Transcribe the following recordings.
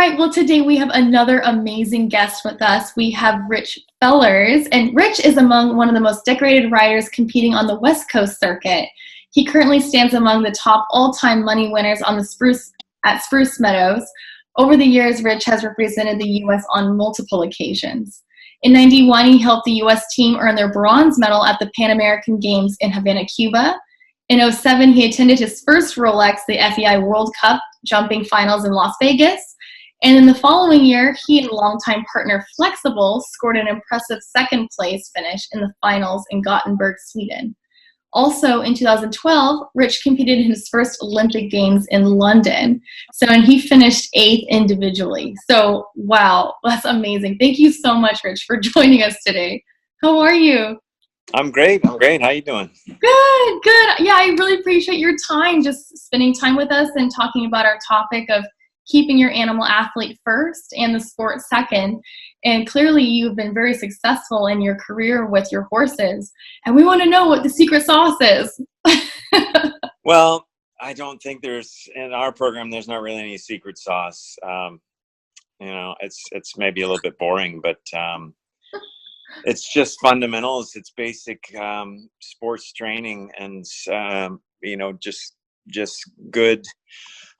right, well, today we have another amazing guest with us. We have Rich Fellers, and Rich is among one of the most decorated riders competing on the West Coast circuit. He currently stands among the top all-time money winners on the Spruce Meadows. Over the years, Rich has represented the U.S. on multiple occasions. In '91, he helped the U.S. team earn their bronze medal at the Pan American Games in Havana, Cuba. In '07, he attended his first Rolex, the FEI World Cup jumping finals in Las Vegas. And in the following year, he and longtime partner Flexible scored an impressive second place finish in the finals in Gothenburg, Sweden. Also in 2012, Rich competed in his first Olympic Games in London. And he finished 8th individually. So, wow, that's amazing. Thank you so much, Rich, for joining us today. How are you? I'm great. How you doing? Good, good. Yeah, I really appreciate your time, just spending time with us and talking about our topic of keeping your animal athlete first and the sport second. And clearly you've been very successful in your career with your horses. And we want to know what the secret sauce is. Well, I don't think in our program, there's not really any secret sauce. It's maybe a little bit boring, but it's just fundamentals. It's basic sports training and, just good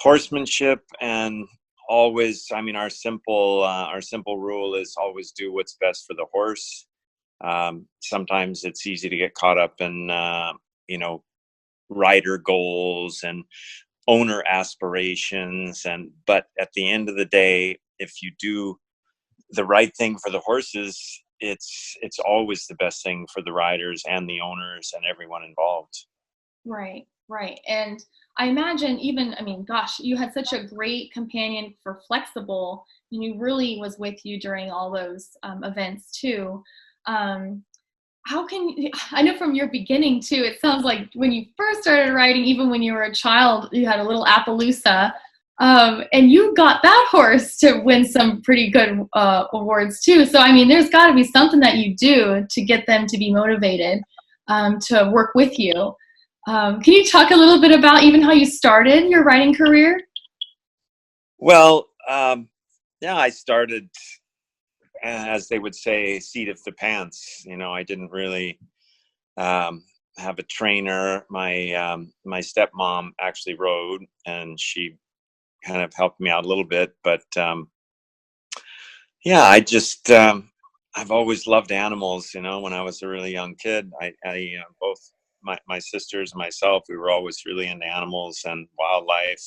horsemanship, and always, our simple rule is always do what's best for the horse. Sometimes it's easy to get caught up in, rider goals and owner aspirations. But at the end of the day, if you do the right thing for the horses, it's always the best thing for the riders and the owners and everyone involved. Right. And I imagine you had such a great companion for Flexible, and he really was with you during all those events too. I know from your beginning too, it sounds like when you first started riding, even when you were a child, you had a little Appaloosa, and you got that horse to win some pretty good awards too. So, there's got to be something that you do to get them to be motivated to work with you. Can you talk a little bit about even how you started your riding career? Well, I started, as they would say, seat of the pants. I didn't really have a trainer. My stepmom actually rode, and she kind of helped me out a little bit. But I just I've always loved animals. When I was a really young kid, I both my sisters and myself, we were always really into animals and wildlife,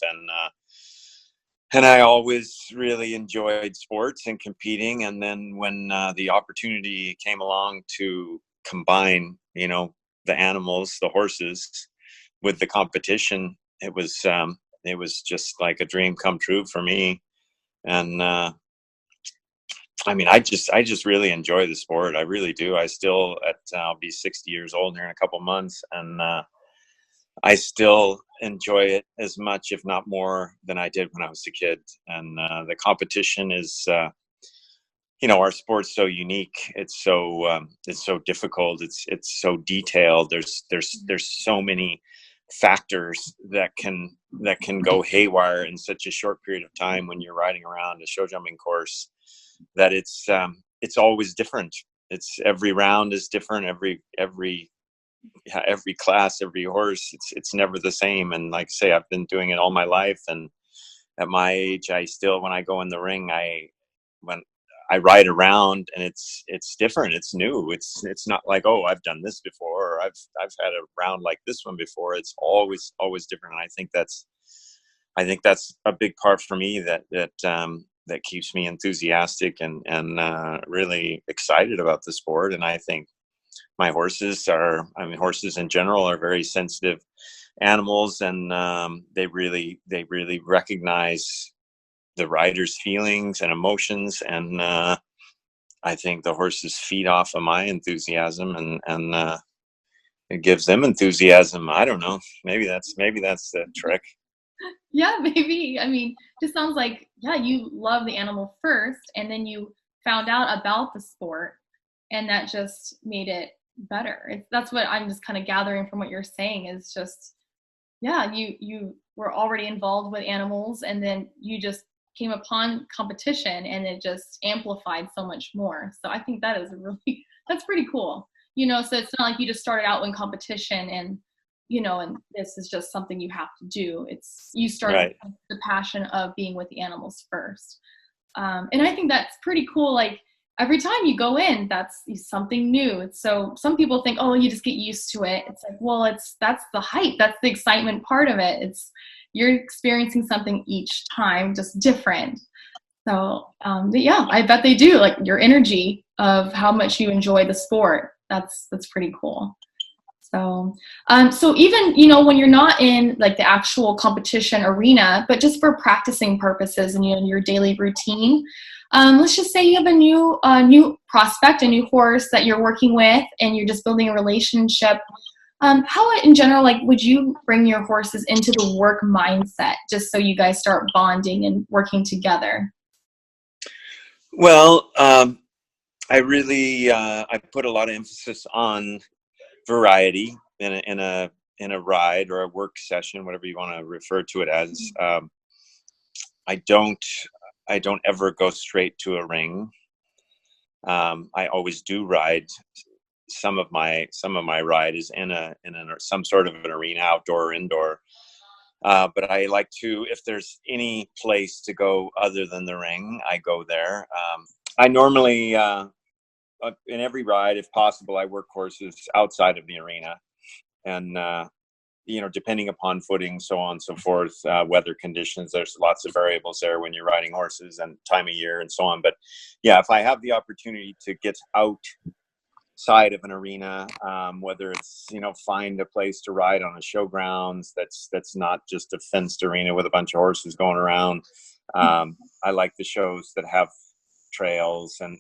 and I always really enjoyed sports and competing. And then when the opportunity came along to combine, the animals, the horses, with the competition, it was just like a dream come true for me. And I just really enjoy the sport. I really do. I'll be 60 years old here in a couple months, and I still enjoy it as much, if not more, than I did when I was a kid. And the competition is, our sport's so unique. It's so difficult. It's so detailed. There's so many factors that can go haywire in such a short period of time when you're riding around a show jumping course, that it's always different. It's every round is different. Every class, every horse, it's never the same. And like I say, I've been doing it all my life, and at my age, I still, when I go in the ring, when I ride around, and it's different. It's new. It's not like, oh, I've done this before, or I've had a round like this one before. It's always different. And I think that's a big part for me that keeps me enthusiastic and really excited about the sport. And I think my horses in general are very sensitive animals, and they really recognize the rider's feelings and emotions. And I think the horses feed off of my enthusiasm, and it gives them enthusiasm. I don't know. Maybe that's the trick. Yeah, maybe. Just sounds like, you love the animal first, and then you found out about the sport, and that just made it better. That's what I'm just kind of gathering from what you're saying, is just, you were already involved with animals, and then you just came upon competition and it just amplified so much more. So I think that is that's pretty cool. So it's not like you just started out in competition and, and this is just something you have to do. It's, you started with the passion of being with the animals first. And I think that's pretty cool. Like every time you go in, that's something new. So some people think, oh, you just get used to it. It's like, well, that's the hype. That's the excitement part of it. You're experiencing something each time, just different. So, yeah, I bet they do. Like your energy of how much you enjoy the sport. That's pretty cool. So, so even, when you're not in like the actual competition arena, but just for practicing purposes and, your daily routine, let's just say you have a new prospect, a new horse that you're working with, and you're just building a relationship. How in general, like, would you bring your horses into the work mindset just so you guys start bonding and working together? Well, I really, I put a lot of emphasis on variety in a ride or a work session, whatever you want to refer to it as. I don't ever go straight to a ring. I always do ride. Some of my ride is in some sort of an arena, outdoor or indoor. But I like to, if there's any place to go other than the ring, I go there. I normally, in every ride, if possible, I work horses outside of the arena, and depending upon footing, so on and so forth, weather conditions. There's lots of variables there when you're riding horses and time of year and so on. But yeah, if I have the opportunity to get outside of an arena, whether it's find a place to ride on a showgrounds that's not just a fenced arena with a bunch of horses going around. I like the shows that have trails and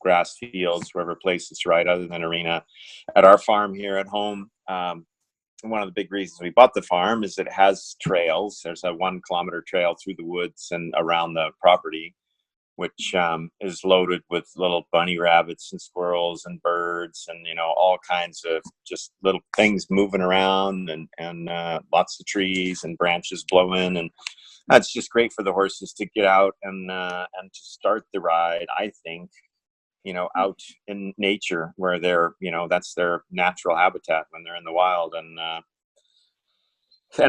grass fields, wherever places to ride other than arena. At our farm here at home, one of the big reasons we bought the farm is it has trails. There's a 1 kilometer trail through the woods and around the property, which is loaded with little bunny rabbits and squirrels and birds and all kinds of just little things moving around, and lots of trees and branches blowing, and that's just great for the horses to get out and to start the ride, I think, out in nature where they're, that's their natural habitat when they're in the wild. And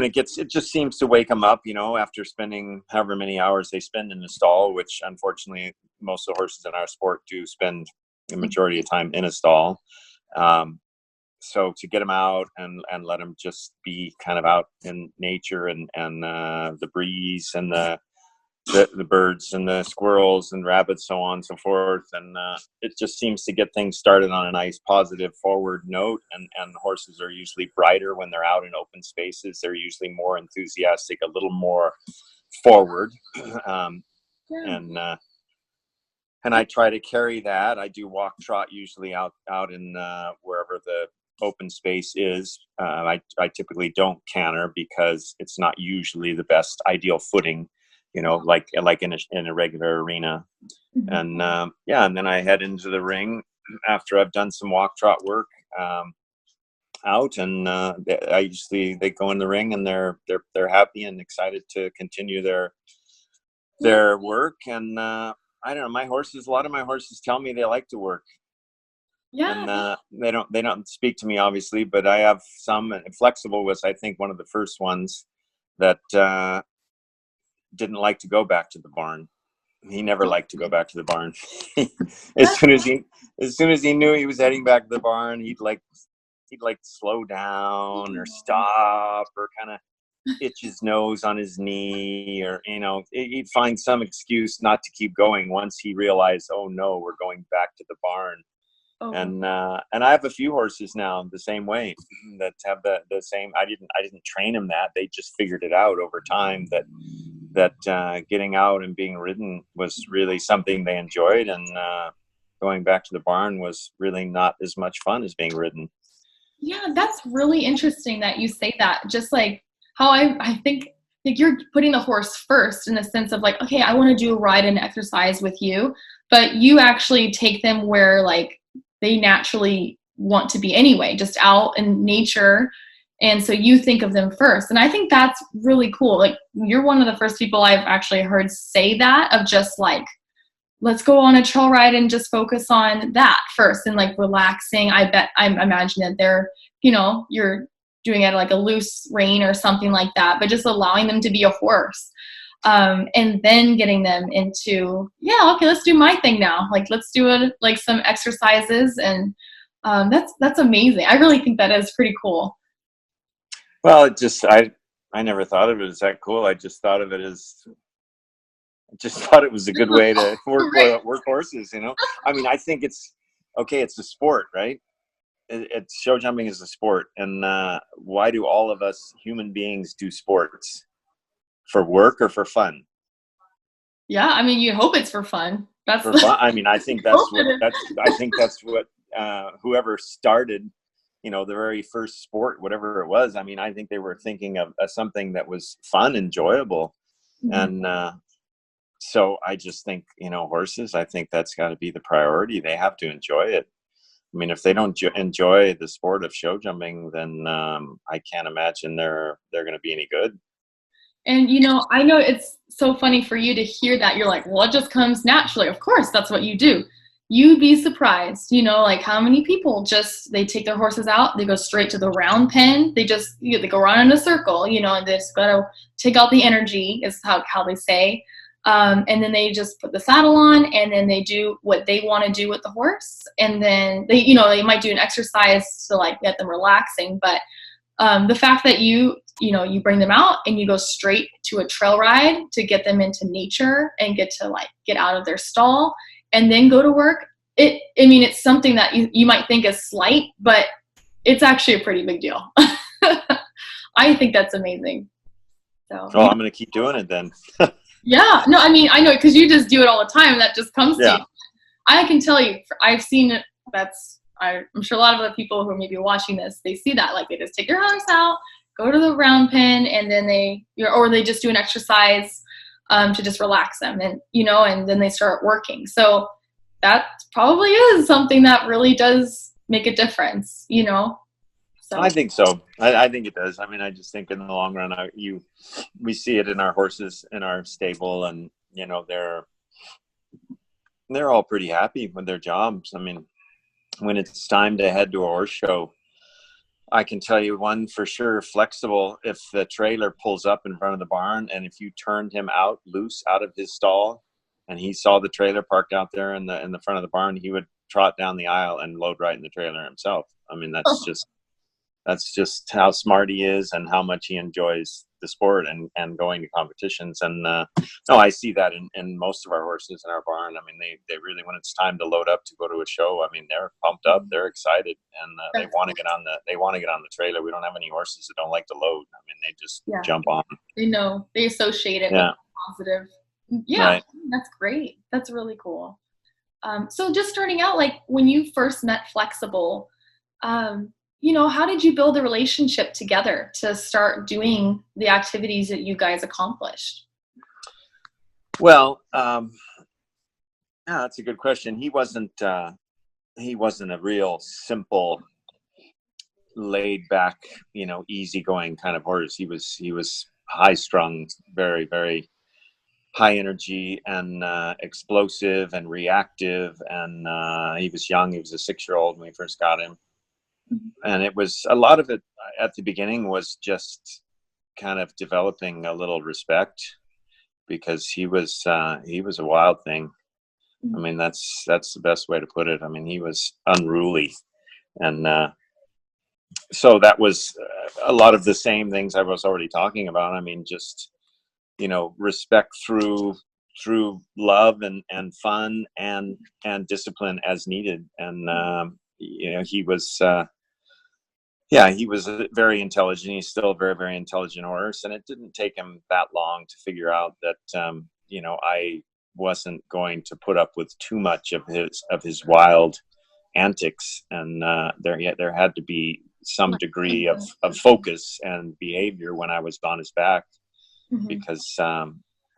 it just seems to wake them up, after spending however many hours they spend in the stall, which unfortunately most of the horses in our sport do spend the majority of time in a stall. So to get them out and let them just be kind of out in nature and the breeze and the birds and the squirrels and rabbits, so on and so forth. And it just seems to get things started on a nice, positive, forward note. And horses are usually brighter when they're out in open spaces. They're usually more enthusiastic, a little more forward. And I try to carry that. I do walk trot usually out in wherever the open space is. I typically don't canter because it's not usually the best ideal footing, like in a regular arena. And and then I head into the ring after I've done some walk trot work out, and they go in the ring and they're happy and excited to continue their work. And I don't know, a lot of my horses tell me they like to work. And they don't speak to me, obviously, but I have some. And Flexible was, I think, one of the first ones that didn't like to go back to the barn. He never liked to go back to the barn. as soon as he knew he was heading back to the barn, he'd slow down or stop or kind of itch his nose on his knee, or he'd find some excuse not to keep going once he realized, oh no, we're going back to the barn. Oh. And I have a few horses now the same way that have the same. I didn't train them that. They just figured it out over time that getting out and being ridden was really something they enjoyed, and going back to the barn was really not as much fun as being ridden. Yeah, that's really interesting that you say that. Just like how I think you're putting the horse first in the sense of like, okay, I want to do a ride and exercise with you, but you actually take them where like they naturally want to be anyway, just out in nature, And so you think of them first. And I think that's really cool. Like, you're one of the first people I've actually heard say that, of just like, let's go on a trail ride and just focus on that first and like relaxing. I imagine that they're, you're doing it like a loose rein or something like that, but just allowing them to be a horse. And then getting them into, yeah, okay, let's do my thing now. Like, let's do it, like some exercises. And that's amazing. I really think that is pretty cool. Well, I never thought of it as that cool. I just thought of it as, it was a good way to Right. work horses. I mean, I think it's okay. It's a sport, right? It's show jumping is a sport, and why do all of us human beings do sports? For work or for fun? Yeah, I mean, you hope it's for fun. That's For the fun. I mean, I think that's what whoever started, the very first sport, whatever it was. I mean, I think they were thinking of something that was fun, enjoyable, Mhm. and so I just think, horses. I think that's got to be the priority. They have to enjoy it. I mean, if they don't enjoy the sport of show jumping, then I can't imagine they're going to be any good. And I know it's so funny for you to hear that. You're like, well, it just comes naturally. Of course, that's what you do. You'd be surprised, like how many people just they take their horses out, they go straight to the round pen. They just they go around in a circle, and they just gotta take out the energy, is how they say. And then they just put the saddle on, and then they do what they want to do with the horse. And then they might do an exercise to like get them relaxing. But the fact that you bring them out and you go straight to a trail ride to get them into nature and get to like get out of their stall and then go to work, it's something that you might think is slight, but it's actually a pretty big deal. I think that's amazing. So Oh, I'm going to keep doing it then. yeah, no, I mean, I know, because you just do it all the time and that just comes to you. Yeah. I can tell you, I've seen it. I'm sure a lot of the people who are maybe watching this, they see that, like they just take their horse out, go to the round pen, and then or they just do an exercise to just relax them, and and then they start working. So that probably is something that really does make a difference. So I think so. I think it does. I mean, I just think in the long run, we see it in our horses in our stable, and they're all pretty happy with their jobs. I mean, when it's time to head to a horse show, I can tell you one for sure: Flexible. If the trailer pulls up in front of the barn, and if you turned him loose out of his stall, and he saw the trailer parked out there in the front of the barn, he would trot down the aisle and load right in the trailer himself. I mean, that's just how smart he is and how much he enjoys the sport and going to competitions. And no, I see that in most of our horses in our barn. I mean, they really, when it's time to load up to go to a show, I mean, they're pumped up, they're excited, and they want to get on the trailer. We don't have any horses that don't like to load. I mean, they just yeah, jump on. they associate it with Yeah. positive. Yeah, Right. that's great. That's really cool. So just starting out, like when you first met Flexible, how did you build a relationship together to start doing the activities that you guys accomplished? Well, yeah, that's a good question. He wasn't a real simple, laid back, easygoing kind of horse. He was high strung, very, very high energy, and explosive and reactive. And he was young. He was a 6-year-old when we first got him. Mhm. And it was a lot of it at the beginning was just kind of developing a little respect, because he was a wild thing. I mean, that's the best way to put it. I mean, he was unruly. And so that was a lot of the same things I was already talking about. I mean, just respect through love and fun and discipline as needed. And he was he was very intelligent. He's still a very, very intelligent horse, and it didn't take him that long to figure out that I wasn't going to put up with too much of his wild antics. And there had to be some degree of focus and behavior when I was on his back, Mhm. because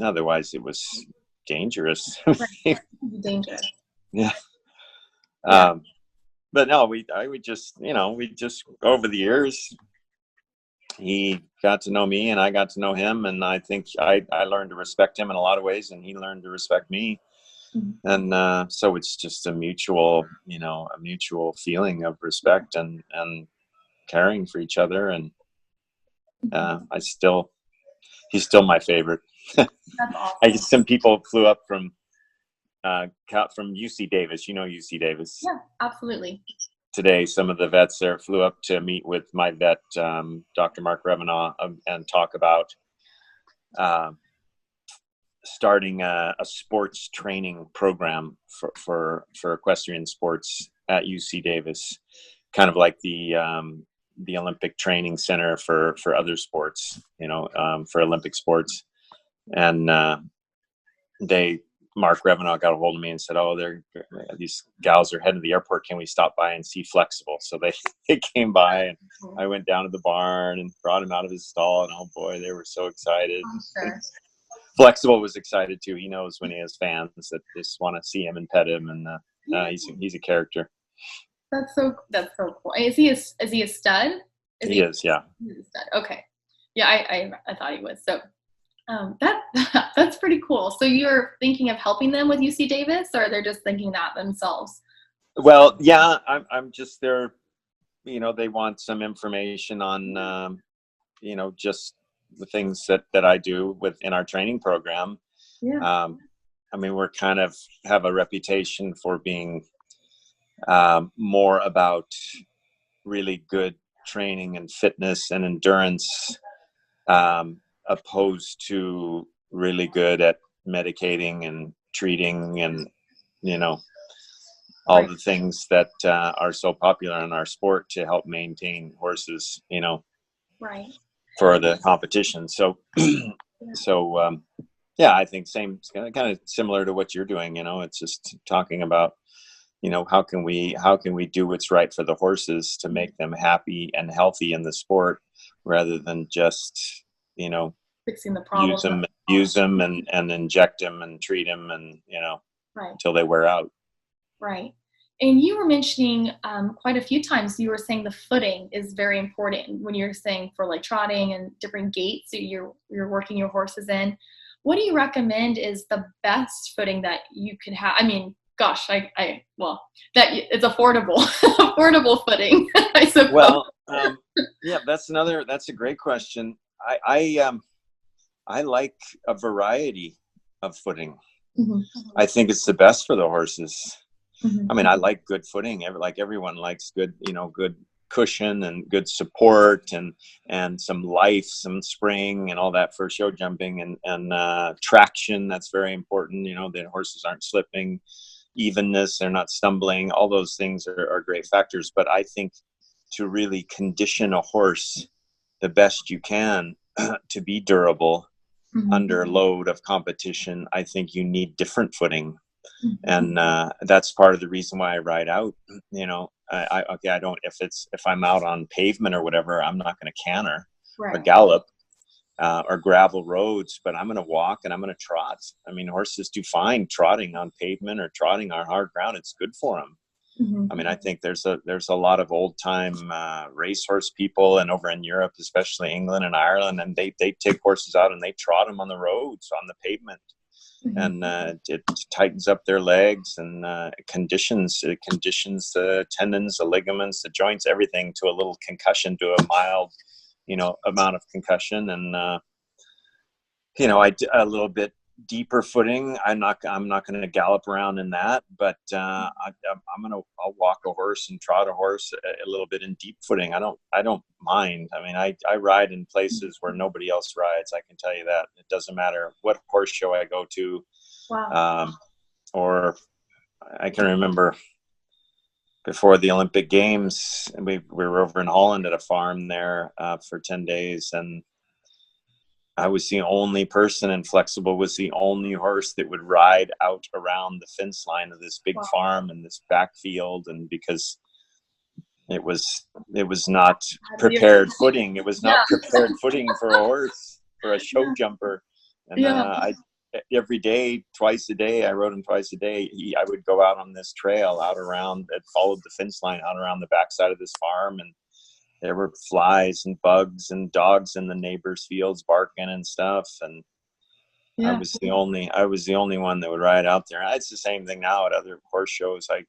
otherwise it was dangerous. Right. Dangerous. Yeah. Yeah. But no, we just over the years, he got to know me and I got to know him, and I think I learned to respect him in a lot of ways, and he learned to respect me. Mhm. And so it's just a mutual, a mutual feeling of respect and caring for each other. And Mhm. he's still my favorite. That's I awesome. guess some people flew up from UC Davis. UC Davis. Yeah, absolutely. Today, some of the vets there flew up to meet with my vet, Dr. Mark Revenaugh, and talk about uh, starting a sports training program for equestrian sports at UC Davis, kind of like the Olympic Training Center for other sports, for Olympic sports. And they Mark Revenaugh got a hold of me and said, "Oh, these gals are heading to the airport. Can we stop by and see Flexible?" So they came by, and I went down to the barn and brought him out of his stall. And oh boy, they were so excited. I'm sure. Flexible was excited too. He knows when he has fans that just want to see him and pet him, and he's a character. That's so cool. Is he a stud? He is, yeah. He's a stud. Okay. Yeah, I thought he was. So that that's pretty cool. So you're thinking of helping them with UC Davis, or they're just thinking that themselves? Well, yeah, I'm just there. They want some information on just the things that I do within our training program. Yeah. We're kind of have a reputation for being more about really good training and fitness and endurance, opposed to really good at medicating and treating and all Right. the things that are so popular in our sport to help maintain horses, Right. for the competition. So, Yeah. so yeah, I think same, kind of similar to what you're doing. It's just talking about, how can we do what's right for the horses to make them happy and healthy in the sport, rather than just, Fixing the problem. use them and inject them and treat them and, Right. until they wear out. Right. And you were mentioning quite a few times, you were saying the footing is very important when you're saying for like trotting and different gaits that you're working your horses in. What do you recommend is the best footing that you could have? I mean, gosh, that it's affordable, affordable footing, I suppose. Well, yeah, that's a great question. I like a variety of footing. Mm-hmm. I think it's the best for the horses. Mm-hmm. I like good footing. Like everyone likes good, good cushion and good support and some life, some spring and all that for show jumping and traction. That's very important. The horses aren't slipping, evenness, they're not stumbling. All those things are great factors. But I think to really condition a horse the best you can to be durable Mm-hmm. under load of competition, I think you need different footing. Mm-hmm. And that's part of the reason why I ride out. I don't, if I'm out on pavement or whatever, I'm not going to canter or gallop or gravel roads, but I'm going to walk and I'm going to trot. Horses do fine trotting on pavement or trotting on hard ground. It's good for them. Mm-hmm. I think there's a lot of old time racehorse people, and over in Europe, especially England and Ireland, and they take horses out and they trot them on the roads, on the pavement. Mm-hmm. And it tightens up their legs and conditions the tendons, the ligaments, the joints, everything to a little concussion, to a mild, amount of concussion. And a little bit deeper footing. I'm not going to gallop around in that, but I'll walk a horse and trot a horse a little bit in deep footing. I don't mind. I ride in places where nobody else rides. I can tell you that. It doesn't matter what horse show I go to. Wow. Or I can remember before the Olympic Games, we were over in Holland at a farm there for 10 days, and I was the only person, and Flexible was the only horse that would ride out around the fence line of this big farm and this backfield. And because it was not prepared footing, it was not prepared footing for a horse, for a show jumper. And every day, twice a day, I rode him twice a day. I would go out on this trail out around, it followed the fence line out around the backside of this farm, and there were flies and bugs and dogs in the neighbors' fields barking and stuff. And I Yeah. was the only one that would ride out there. It's the same thing now at other horse shows. I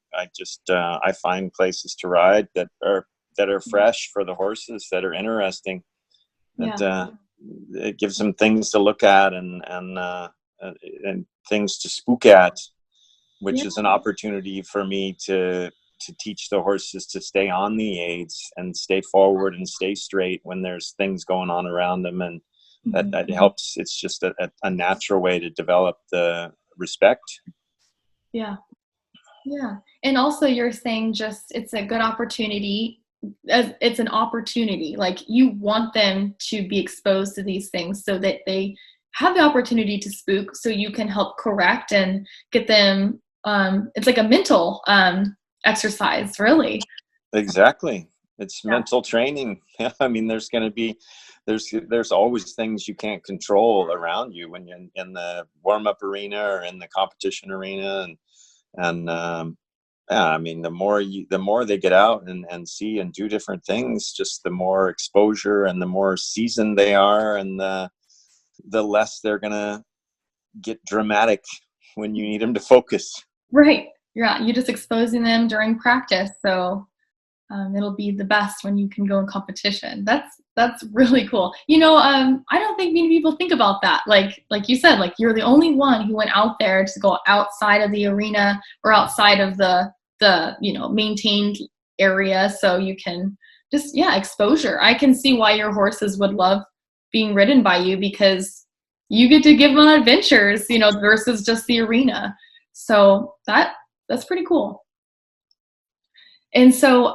find places to ride that are fresh for the horses, that are interesting, that Yeah. it gives them things to look at and things to spook at, which Yeah. is an opportunity for me to teach the horses to stay on the aids and stay forward and stay straight when there's things going on around them. And that helps. It's just a natural way to develop the respect. Yeah. Yeah. And also you're saying just it's a good opportunity, as it's an opportunity. Like you want them to be exposed to these things so that they have the opportunity to spook, so you can help correct and get them it's like a mental exercise, really. Exactly. It's Yeah. mental training. I mean, there's always things you can't control around you when you're in the warm-up arena or in the competition arena. And yeah, I mean, the more they get out and see and do different things, just the more exposure and the more seasoned they are, and the less they're gonna get dramatic when you need them to focus. Right. Yeah. You're just exposing them during practice. So it'll be the best when you can go in competition. That's really cool. I don't think many people think about that. Like you said, like you're the only one who went out there to go outside of the arena or outside of the maintained area, so you can just exposure. I can see why your horses would love being ridden by you, because you get to give them adventures, versus just the arena. So that's pretty cool. And so,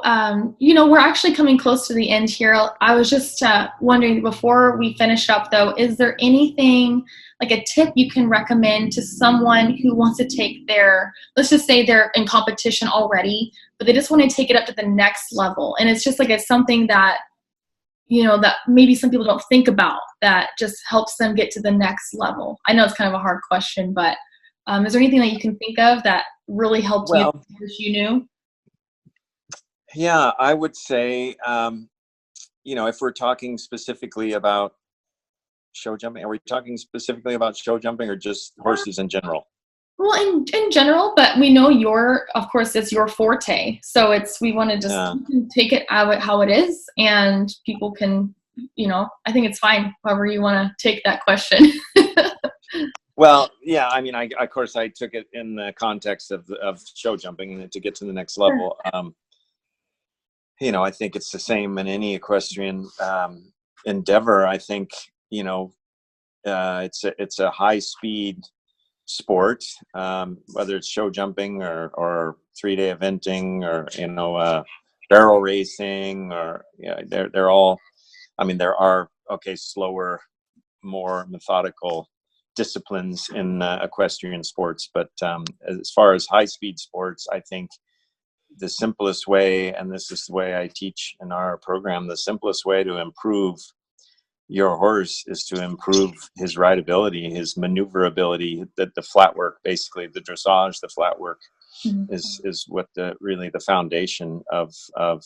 we're actually coming close to the end here. I was just wondering, before we finish up, though, is there anything, like a tip you can recommend to someone who wants to take let's just say they're in competition already, but they just want to take it up to the next level. And it's just like it's something that, that maybe some people don't think about, that just helps them get to the next level. I know it's kind of a hard question, but is there anything that you can think of that really helped you, as you knew? Yeah, I would say, if we're talking specifically about show jumping, are we talking specifically about show jumping or just horses in general? Well, in general, but we know of course, it's your forte. So we want to just take it out how it is, and people can, I think it's fine, however you want to take that question. Well, yeah, I mean, of course, I took it in the context of show jumping and to get to the next level. I think it's the same in any equestrian endeavor. I think, it's a high speed sport, whether it's show jumping or 3-day eventing or, barrel racing, or, they're all, I mean, there are, slower, more methodical disciplines in equestrian sports. But as far as high speed sports, I think the simplest way, and this is the way I teach in our program, the simplest way to improve your horse is to improve his rideability, his maneuverability, the flat work, basically the dressage, the flat work is what really the foundation of a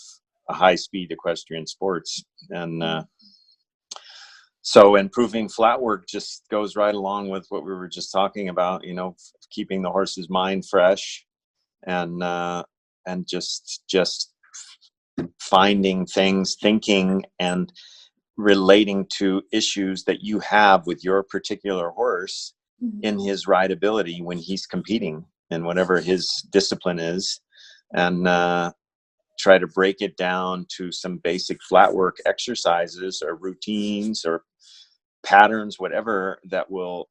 high speed equestrian sports. And so improving flat work just goes right along with what we were just talking about, keeping the horse's mind fresh, and just finding things, thinking and relating to issues that you have with your particular horse in his rideability when he's competing in whatever his discipline is, and try to break it down to some basic flat work exercises or routines or patterns, whatever that will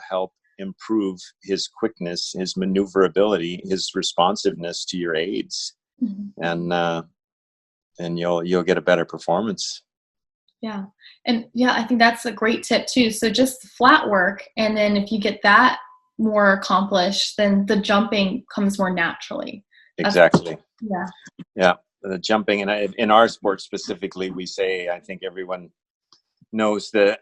help improve his quickness, his maneuverability, his responsiveness to your aids, and you'll get a better performance. Yeah. And I think that's a great tip too. So just flat work. And then if you get that more accomplished, then the jumping comes more naturally. Exactly. Yeah. Yeah. The jumping, and in our sport specifically, we say, I think everyone knows the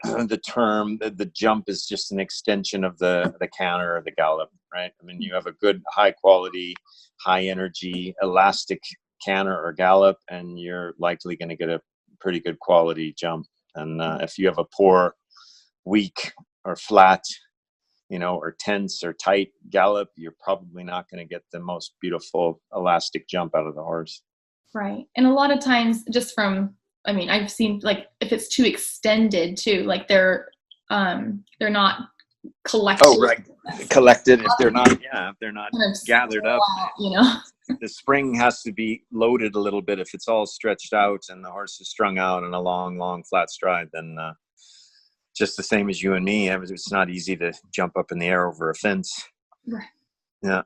term, the jump is just an extension of the canter or the gallop, right? I mean, you have a good, high quality, high energy, elastic canter or gallop, and you're likely going to get a pretty good quality jump. And if you have a poor, weak, or flat, or tense or tight gallop, you're probably not going to get the most beautiful elastic jump out of the horse. Right. And a lot of times I've seen, like, if it's too extended too, like they're not collected. Oh, right. Collected. If they're not kind of gathered up, out, the spring has to be loaded a little bit. If it's all stretched out and the horse is strung out in a long, long flat stride, then just the same as you and me, it's not easy to jump up in the air over a fence. Right. Yeah.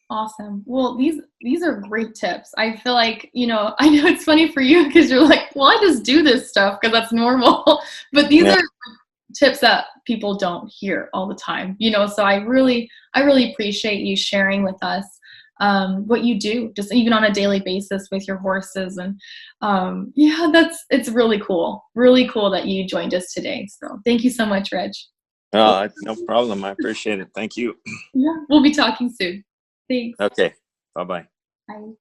Awesome. Well, these are great tips. I feel like, I know it's funny for you because you're like, well, I just do this stuff because that's normal. But these are tips that people don't hear all the time, so I really appreciate you sharing with us what you do, just even on a daily basis with your horses. And it's really cool that you joined us today. So thank you so much, Reg. Oh, no problem. I appreciate it. Thank you. Yeah, we'll be talking soon. Thanks. Okay. Bye-bye. Bye.